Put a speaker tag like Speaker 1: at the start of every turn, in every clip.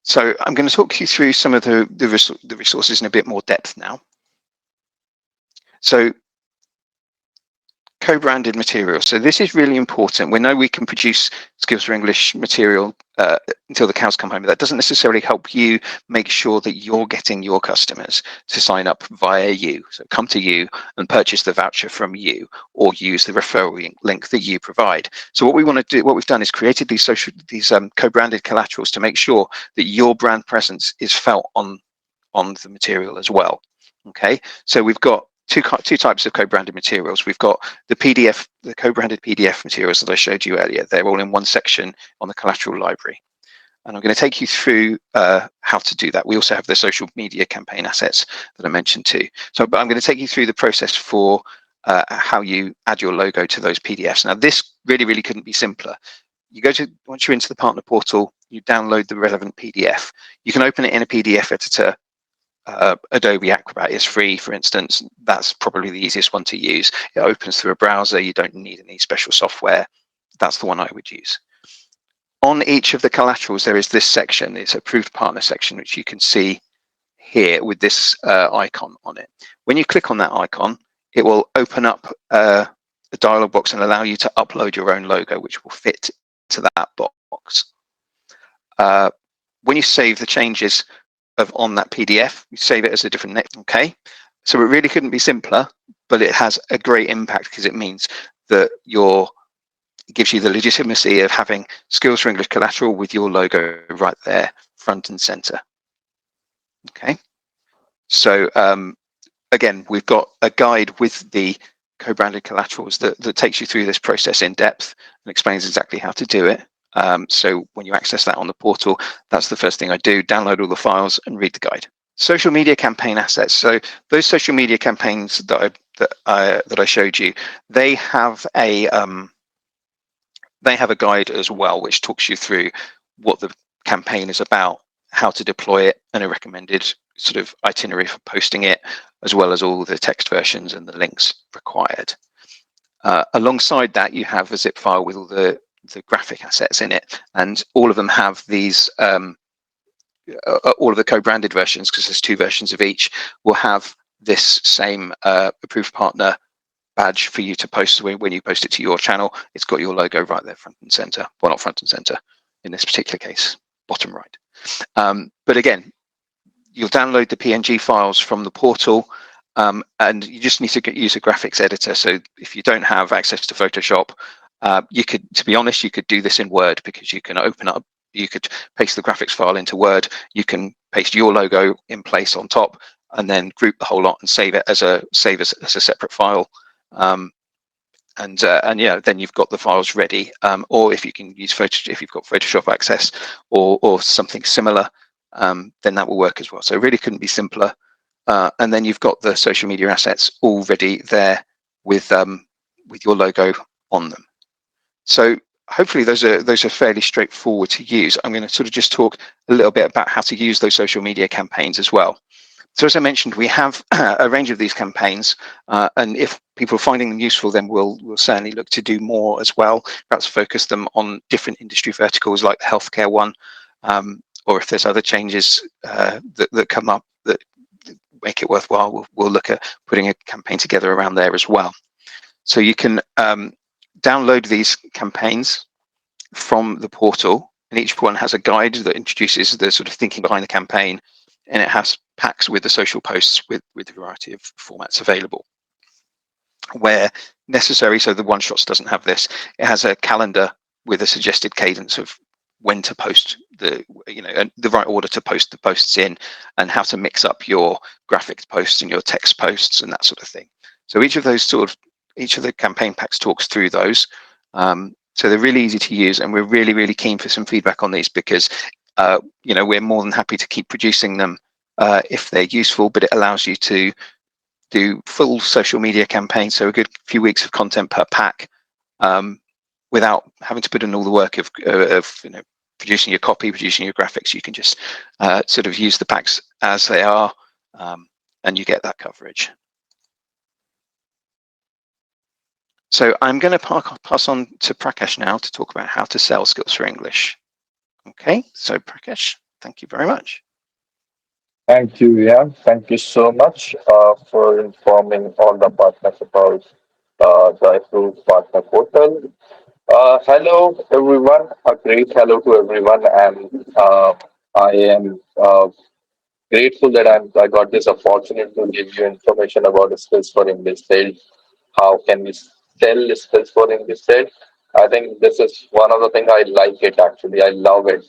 Speaker 1: So I'm going to talk you through some of the resources in a bit more depth now. So co-branded material. So this is really important. We know we can produce Skills for English material until the cows come home, but that doesn't necessarily help you make sure that you're getting your customers to sign up via you. So come to you and purchase the voucher from you, or use the referral link that you provide. So what we want to do, what we've done is created these co-branded collaterals to make sure that your brand presence is felt on the material as well. Okay, so we've got two types of co-branded materials. We've got the PDF, the co-branded PDF materials that I showed you earlier. They're all in one section on the collateral library. And I'm going to take you through how to do that. We also have the social media campaign assets that I mentioned too. So I'm going to take you through the process for how you add your logo to those PDFs. Now, this really couldn't be simpler. You go to, once you're into the partner portal, you download the relevant PDF. You can open it in a PDF editor. Adobe Acrobat is free, for instance. That's probably the easiest one to use. It opens through a browser. You don't need any special software. That's the one I would use. On each of the collaterals, there is this section. It's approved partner section, which you can see here with this icon on it. When you click on that icon, it will open up a dialog box and allow you to upload your own logo, which will fit to that box. When you save the changes on that PDF, you save it as a different name. Okay, so it really couldn't be simpler, but it has a great impact because it means that it gives you the legitimacy of having Skills for English collateral with your logo right there, front and center. Okay, so again, we've got a guide with the co-branded collaterals that takes you through this process in depth and explains exactly how to do it. So when you access that on the portal, that's the first thing I do, download all the files and read the guide. Social media campaign assets. So those social media campaigns that I showed you, they have a guide as well, which talks you through what the campaign is about, how to deploy it, and a recommended sort of itinerary for posting it, as well as all the text versions and the links required. Alongside that, you have a zip file with all the graphic assets in it, and all of them have these all of the co-branded versions, because there's two versions of each, will have this same approved partner badge for you to post. When you post it to your channel, it's got your logo right there, front and center. Well, not front and center in this particular case, bottom right. But again, you'll download the PNG files from the portal, and you just need to use a graphics editor. So if you don't have access to Photoshop, you could, to be honest, you could do this in Word, because you can open up, you could paste the graphics file into Word, you can paste your logo in place on top, and then group the whole lot and save it as a separate file. And yeah, then you've got the files ready. Or if you can use if you've got Photoshop access or something similar, then that will work as well. So it really couldn't be simpler. And then you've got the social media assets already there with your logo on them. So hopefully those are fairly straightforward to use. I'm going to sort of just talk a little bit about how to use those social media campaigns as well. So as I mentioned, we have a range of these campaigns, and if people are finding them useful, then we'll certainly look to do more as well. Perhaps focus them on different industry verticals like the healthcare one, or if there's other changes that come up that make it worthwhile, we'll look at putting a campaign together around there as well. So you can download these campaigns from the portal, and each one has a guide that introduces the sort of thinking behind the campaign, and it has packs with the social posts with a variety of formats available where necessary. So the one shots doesn't have this. It has a calendar with a suggested cadence of when to post the right order to post the posts in, and how to mix up your graphic posts and your text posts and that sort of thing. So each of the campaign packs talks through those. So they're really easy to use, and we're really keen for some feedback on these, because we're more than happy to keep producing them if they're useful, but it allows you to do full social media campaigns, so a good few weeks of content per pack, without having to put in all the work of producing your copy, producing your graphics. You can just sort of use the packs as they are, and you get that coverage. So I'm going to pass on to Prakash now to talk about how to sell Skills for English. Okay, so Prakash. Thank you very much.
Speaker 2: Thank you, Ian. Thank you so much for informing all the partners about the approved partner portal. Hello, everyone. A great hello to everyone, and I am grateful that I got this opportunity to give you information about the skills for English sales. How can we sell the skills for English sales? I think this is one of the things I like it actually. I love it.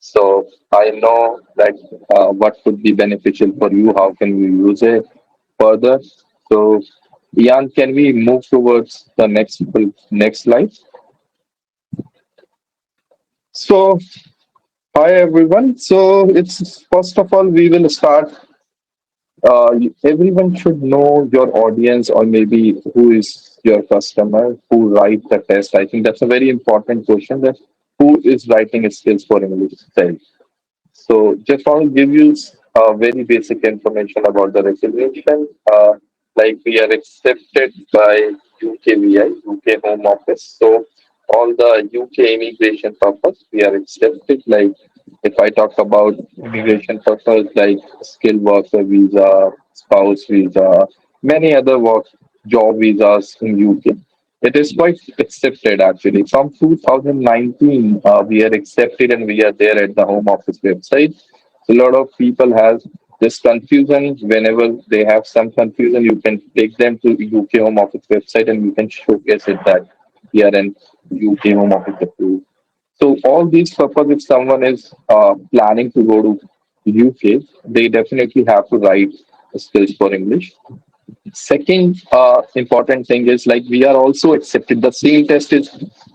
Speaker 2: So I know that what could be beneficial for you. How can we use it further? So, Ian, can we move towards the next slide? So, hi everyone. So it's first of all we will start. Everyone should know your audience or maybe who is your customer who write the test. I think that's a very important question. That who is writing skills for English sales. So just want to give you very basic information about the regulation. Like we are accepted by UKVI, UK Home Office. So all the UK immigration purpose, we are accepted. Like if I talk about immigration purpose, like skilled worker visa, spouse visa, many other work job visas in UK. It is quite accepted actually. From 2019, we are accepted and we are there at the Home Office website. A lot of people have this confusion. Whenever they have some confusion, you can take them to UK Home Office website and you can showcase it that we are in UK Home Office approved. So all these purpose, if someone is planning to go to UK, they definitely have to write skills for English. Second important thing is like we are also accepted. The same test is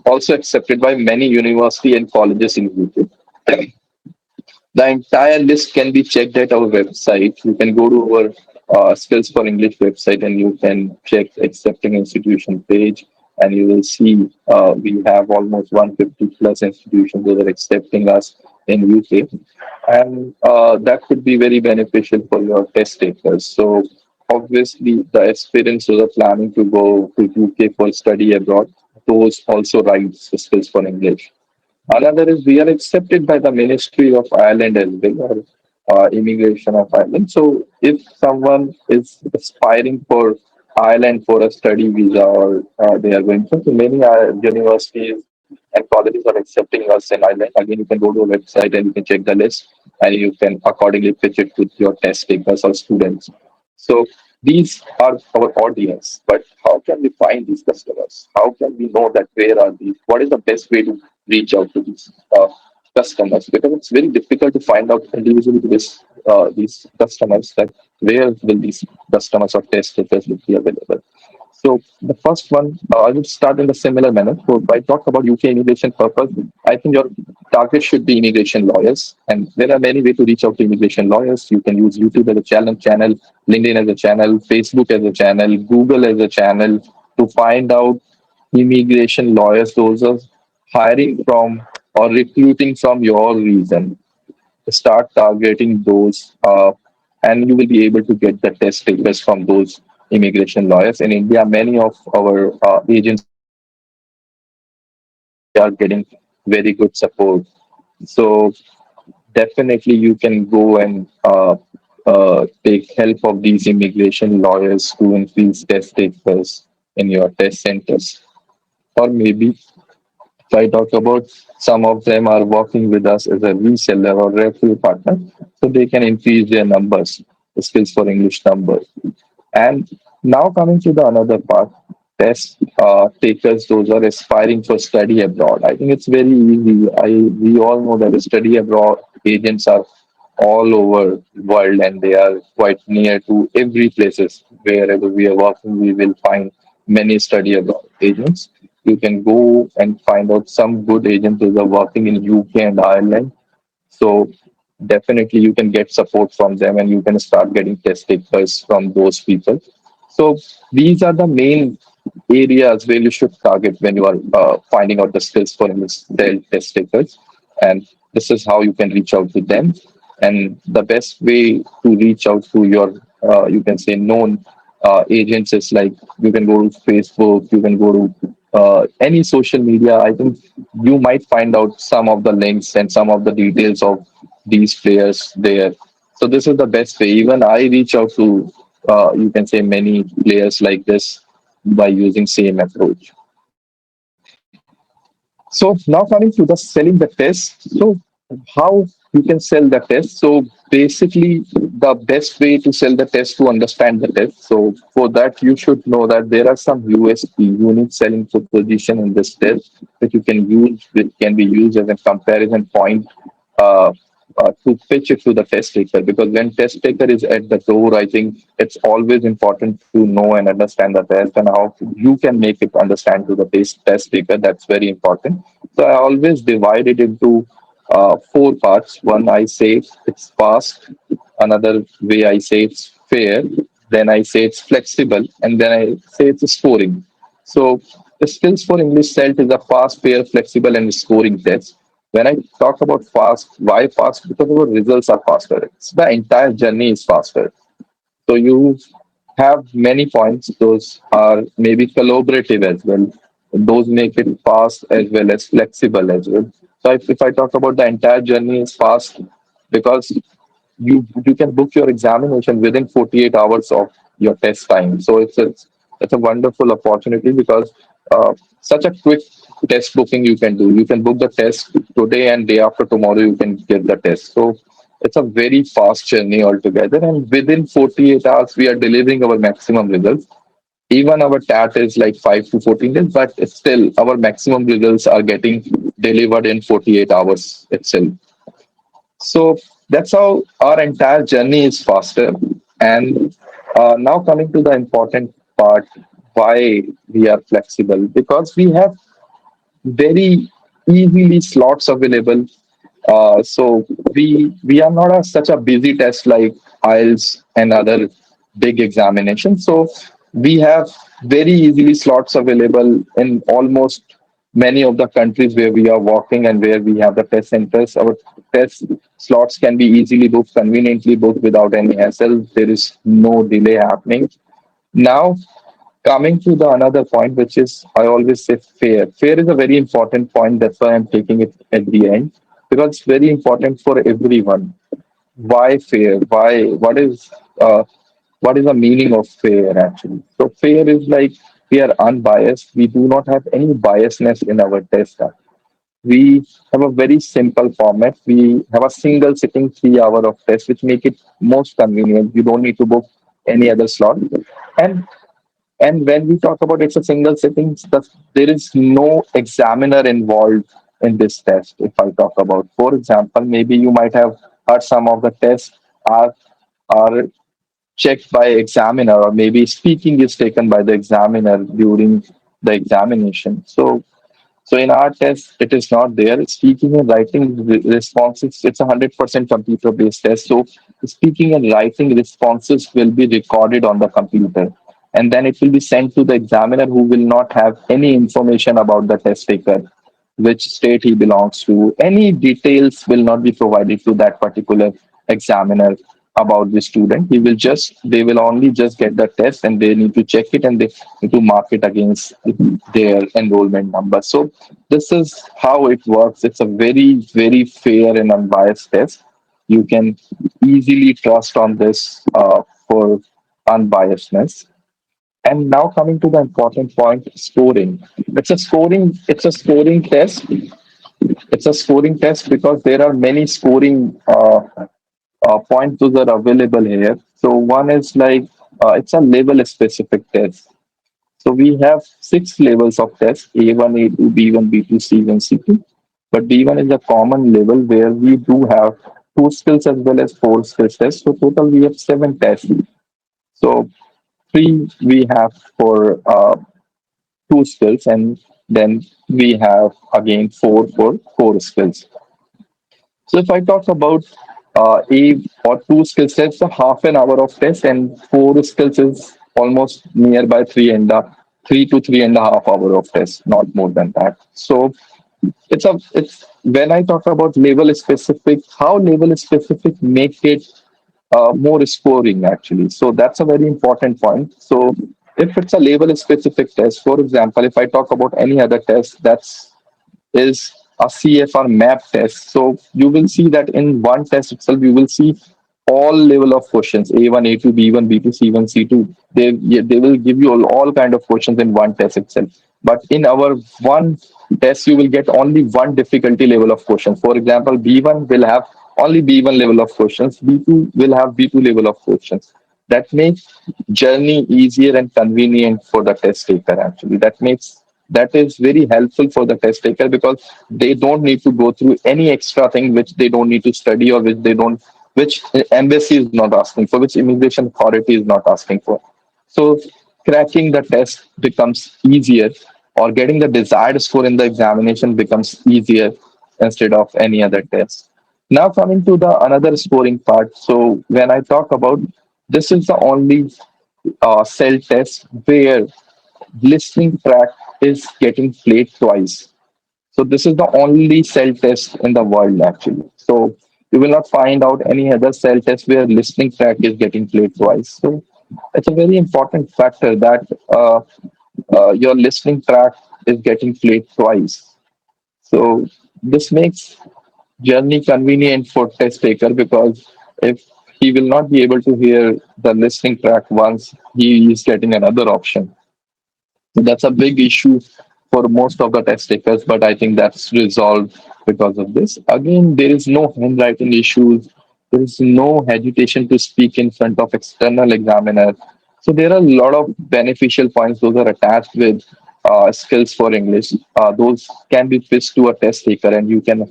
Speaker 2: also accepted by many university and colleges in UK. The entire list can be checked at our website. You can go to our Skills for English website and you can check accepting institution page, and you will see we have almost 150 plus institutions that are accepting us in UK, and that could be very beneficial for your test takers. So obviously, the aspirants who are planning to go to UK for study abroad, those also write skills for English. Another is we are accepted by the Ministry of Ireland as well, or Immigration of Ireland. So if someone is aspiring for Ireland for a study visa, or they are going to, so many universities and colleges are accepting us in Ireland. Again, you can go to a website and you can check the list and you can accordingly pitch it with your test takers or students. So these are our audience, but how can we find these customers? How can we know that where are these? What is the best way to reach out to these customers? Because it's very difficult to find out individually to these customers that where will these customers or test takers will be available. So the first one, I will start in a similar manner. So if I talk about UK immigration purpose, I think your target should be immigration lawyers. And there are many ways to reach out to immigration lawyers. You can use YouTube as a channel, LinkedIn as a channel, Facebook as a channel, Google as a channel to find out immigration lawyers. Those are hiring from or recruiting from your region. Start targeting those, and you will be able to get the test takers from those immigration lawyers. In India, many of our agencies are getting very good support. So definitely you can go and take help of these immigration lawyers to increase test takers in your test centers. Or maybe if I talk about some of them are working with us as a reseller or referral partner, so they can increase their numbers, the skills for English numbers. And now coming to the another part, test takers, those are aspiring for study abroad. I think it's very easy. We all know that the study abroad agents are all over world and they are quite near to every places wherever we are working. We will find many study abroad agents. You can go and find out some good agents who are working in UK and Ireland. So definitely you can get support from them and you can start getting test takers from those people. So these are the main areas where you should target when you are finding out the skills for the test takers. And this is how you can reach out to them. And the best way to reach out to your, you can say, known agents is like you can go to Facebook, you can go to any social media. I think you might find out some of the links and some of the details of these players there. So this is the best way. Even I reach out to, you can say, many players like this by using same approach. So now coming to the selling the test. So how you can sell the test. So basically, the best way to sell the test to understand the test. So for that, you should know that there are some USP, unique selling proposition in this test, that you can use, which can be used as a comparison point uh, to pitch it to the test taker. Because when test taker is at the door, I think it's always important to know and understand the test and how you can make it understand to the test taker. That's very important. So I always divide it into four parts. One, I say it's fast. Another way, I say it's fair. Then I say it's flexible, and then I say it's scoring. So the skills for English CELT is a fast, fair, flexible, and scoring test. When I talk about fast, why fast? Because our results are faster. It's the entire journey is faster. So you have many points. Those are maybe collaborative as well. Those make it fast as well as flexible as well. So if I talk about the entire journey is fast because you can book your examination within 48 hours of your test time. So it's a wonderful opportunity because such a quick test booking you can do. You can book the test today and day after tomorrow you can get the test. So it's a very fast journey altogether. And within 48 hours, we are delivering our maximum results. Even our TAT is like 5 to 14 days, but it's still our maximum results are getting delivered in 48 hours itself. So that's how our entire journey is faster. And now coming to the important part, why we are flexible, because we have very easily slots available. So we are not such a busy test like IELTS and other big examinations. So we have very easily slots available in almost many of the countries where we are working and where we have the test centers. Our test slots can be easily booked, conveniently booked without any hassle. There is no delay happening. Now coming to the another point, which is I always say fair. Fair is a very important point. That's why I'm taking it at the end because it's very important for everyone. Why fair? Why? What is the meaning of fair actually? So fair is like we are unbiased. We do not have any biasness in our test. We have a very simple format. We have a single sitting 3 hour of test, which make it most convenient. You don't need to book any other slot. And and when we talk about it's a single sitting, there is no examiner involved in this test. If I talk about, for example, maybe you might have heard some of the tests are are checked by examiner, or maybe speaking is taken by the examiner during the examination. So in our test, it is not there. Speaking and writing responses, it's 100% computer-based test. So speaking and writing responses will be recorded on the computer, and then it will be sent to the examiner, who will not have any information about the test taker, which state he belongs to. Any details will not be provided to that particular examiner about the student. They will only just get the test and they need to check it and they need to mark it against their enrollment number. So this is how it works. It's a very, very fair and unbiased test. You can easily trust on this for unbiasedness. And now coming to the important point, scoring. It's a scoring test. It's a scoring test because there are many scoring points that are available here. So one is like it's a level specific test. So we have 6 levels of tests: A1, A2, B1, B2, C1, C2. But B1 is a common level where we do have 2 skills as well as 4 skills tests. So total we have 7 tests. So 3 we have for 2 skills, and then we have again 4 for 4 skills. So if I talk about a or 2 skill sets, a half an hour of test, and 4 skills is almost nearby 3 to 3.5 hour of test, not more than that. So it's when I talk about level specific, how level specific make it more scoring actually. So that's a very important point. So if it's a level specific test, for example, if I talk about any other test that's is a CFR map test. So you will see that in one test itself, you will see all level of questions, A1, A2, B1, B2, C1, C2. They will give you all kind of questions in one test itself. But in our one test, you will get only one difficulty level of questions. For example, B1 will have only B1 level of questions, B2 will have B2 level of questions. That makes journey easier and convenient for the test taker actually. That is very helpful for the test taker because they don't need to go through any extra thing which they don't need to study or which embassy is not asking for, which immigration authority is not asking for. So cracking the test becomes easier, or getting the desired score in the examination becomes easier instead of any other test. Now coming to the another scoring part. So when I talk about, this is the only cell test where listening track is getting played twice. So this is the only cell test in the world actually. So you will not find out any other cell test where listening track is getting played twice. So it's a very important factor that your listening track is getting played twice. So this makes journey convenient for test taker because if he will not be able to hear the listening track once, he is getting another option. So that's a big issue for most of the test takers, but I think that's resolved because of this. Again, there is no handwriting issues. There is no hesitation to speak in front of external examiner. So there are a lot of beneficial points. Those are attached with skills for English. Those can be pitched to a test taker, and you can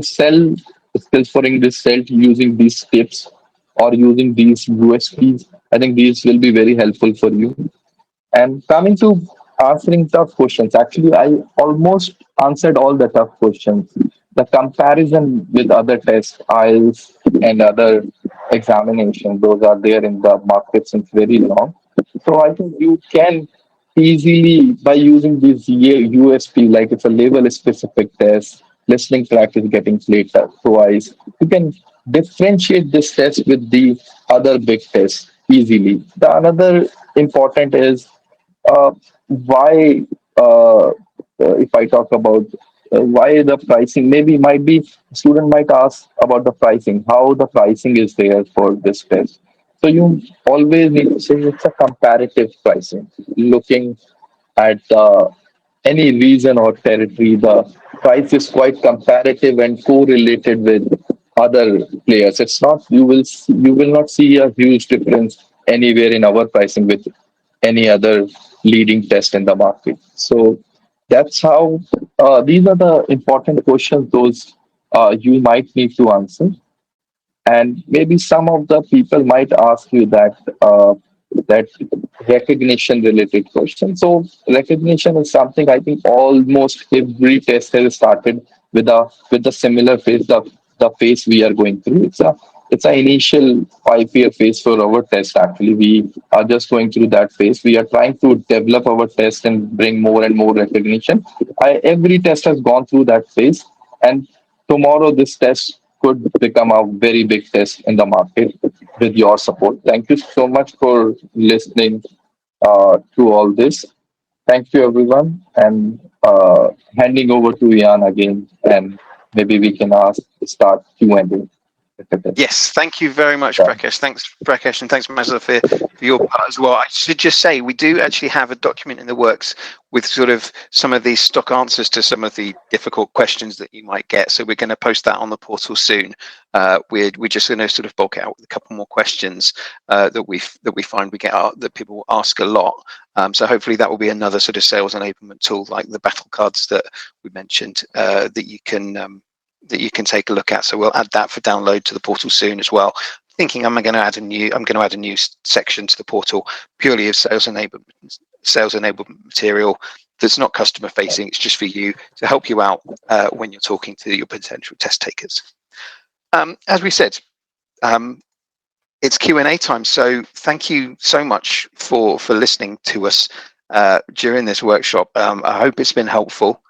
Speaker 2: sell skills for English self using these tips or using these USPs. I think these will be very helpful for you. And coming to answering tough questions, actually, I almost answered all the tough questions. The comparison with other tests, IELTS, and other examinations, those are there in the market since very long. So I think you can easily, by using these USP, like it's a level specific test, listening track is getting played twice, you can differentiate this test with the other big tests easily. The another important is why if I talk about why the pricing, maybe might be student might ask about the pricing, how the pricing is there for this test. So you always need to say it's a comparative pricing, looking at any region or territory. The price is quite comparative and correlated with other players. It's not you will not see a huge difference anywhere in our pricing with any other leading test in the market. So that's how these are the important questions those you might need to answer. And maybe some of the people might ask you that recognition related question. So recognition is something I think almost every test has started with the similar phase, the phase we are going through. It's a initial 5 year phase for our test. Actually, we are just going through that phase. We are trying to develop our test and bring more and more recognition. Every test has gone through that phase, and tomorrow this test could become a very big test in the market with your support. Thank you so much for listening to all this. Thank you, everyone. And handing over to Ian again, and maybe we can start Q&A.
Speaker 1: Yes, thank you very much,
Speaker 2: Yeah.
Speaker 1: Prakash. Thanks, Prakash, and thanks, Mazhar, for your part as well. I should just say we do actually have a document in the works with sort of some of these stock answers to some of the difficult questions that you might get. So we're going to post that on the portal soon. We're just going to sort of bulk it out with a couple more questions that we find we get that people ask a lot. So hopefully that will be another sort of sales enablement tool like the battle cards that we mentioned that you can take a look at. So we'll add that for download to the portal soon as well. Thinking I'm going to add a new section to the portal purely of sales enablement material that's not customer facing. It's just for you to help you out when you're talking to your potential test takers. As we said, it's Q&A time. So thank you so much for listening to us during this workshop. I hope it's been helpful.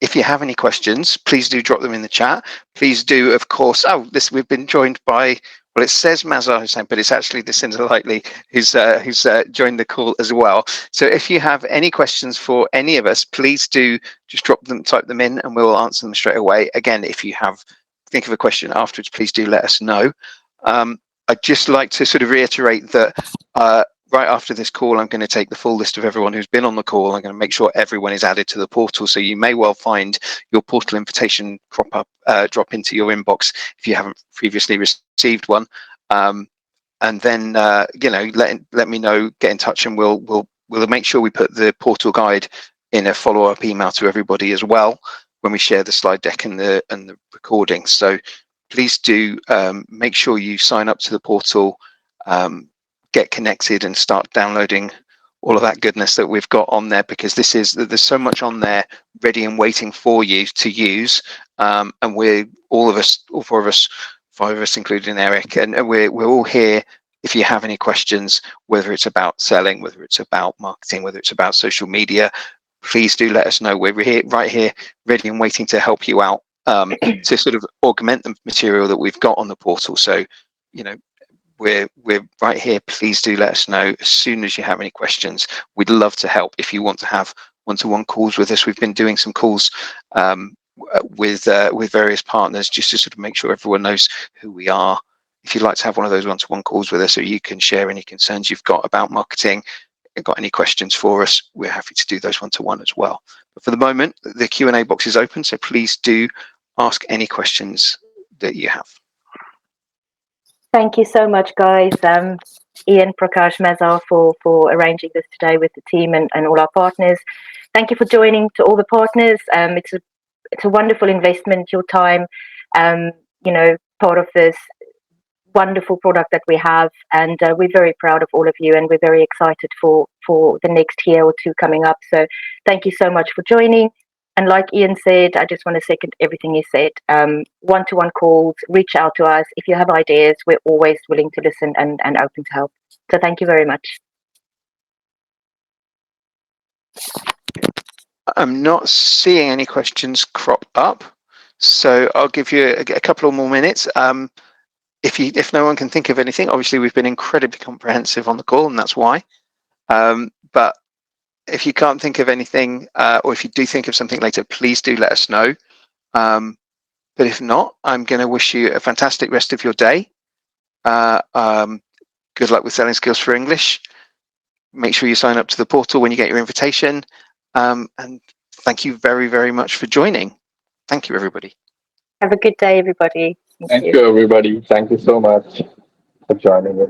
Speaker 1: If you have any questions, please do drop them in the chat. Please do, of course. We've been joined by Well, it says Mazhar Hussain, but it's actually Lucinda Lightly who's joined the call as well. So if you have any questions for any of us, please do just type them in, and we'll answer them straight away. Again, if you think of a question afterwards, please do let us know. I'd just like to sort of reiterate that right after this call, I'm going to take the full list of everyone who's been on the call. I'm going to make sure everyone is added to the portal. So you may well find your portal invitation drop into your inbox if you haven't previously received one. And then let me know, get in touch, and we'll make sure we put the portal guide in a follow-up email to everybody as well when we share the slide deck and the recording. So please do make sure you sign up to the portal, get connected, and start downloading all of that goodness that we've got on there, because there's so much on there ready and waiting for you to use. And we're all four of us, five of us, including Eric, and we're all here. If you have any questions, whether it's about selling, whether it's about marketing, whether it's about social media, please do let us know. We're here, right here, ready and waiting to help you out, to sort of augment the material that we've got on the portal. So, we're right here. Please do let us know as soon as you have any questions. We'd love to help. If you want to have one-to-one calls with us, we've been doing some calls with various partners just to sort of make sure everyone knows who we are. If you'd like to have one of those one-to-one calls with us, so you can share any concerns you've got about marketing, got any questions for us, we're happy to do those one-to-one as well. But for the moment, the Q&A box is open, so please do ask any questions that you have.
Speaker 3: Thank you so much, guys. Ian, Prakash, Mazhar, for arranging this today with the team and all our partners. Thank you for joining. To all the partners, it's a wonderful investment, your time, part of this wonderful product that we have, and we're very proud of all of you, and we're very excited for the next year or two coming up. So thank you so much for joining. And like Ian said, I just want to second everything he said. One-to-one calls, reach out to us. If you have ideas, we're always willing to listen and open to help. So thank you very much.
Speaker 1: I'm not seeing any questions crop up, so I'll give you a couple of more minutes. If no one can think of anything, obviously we've been incredibly comprehensive on the call, and that's why. But if you can't think of anything, or if you do think of something later, please do let us know. But if not, I'm going to wish you a fantastic rest of your day. Good luck with Selling Skills for English. Make sure you sign up to the portal when you get your invitation. And thank you very, very much for joining. Thank you, everybody.
Speaker 3: Have a good day, everybody.
Speaker 2: Thank you, everybody. Thank you so much for joining us.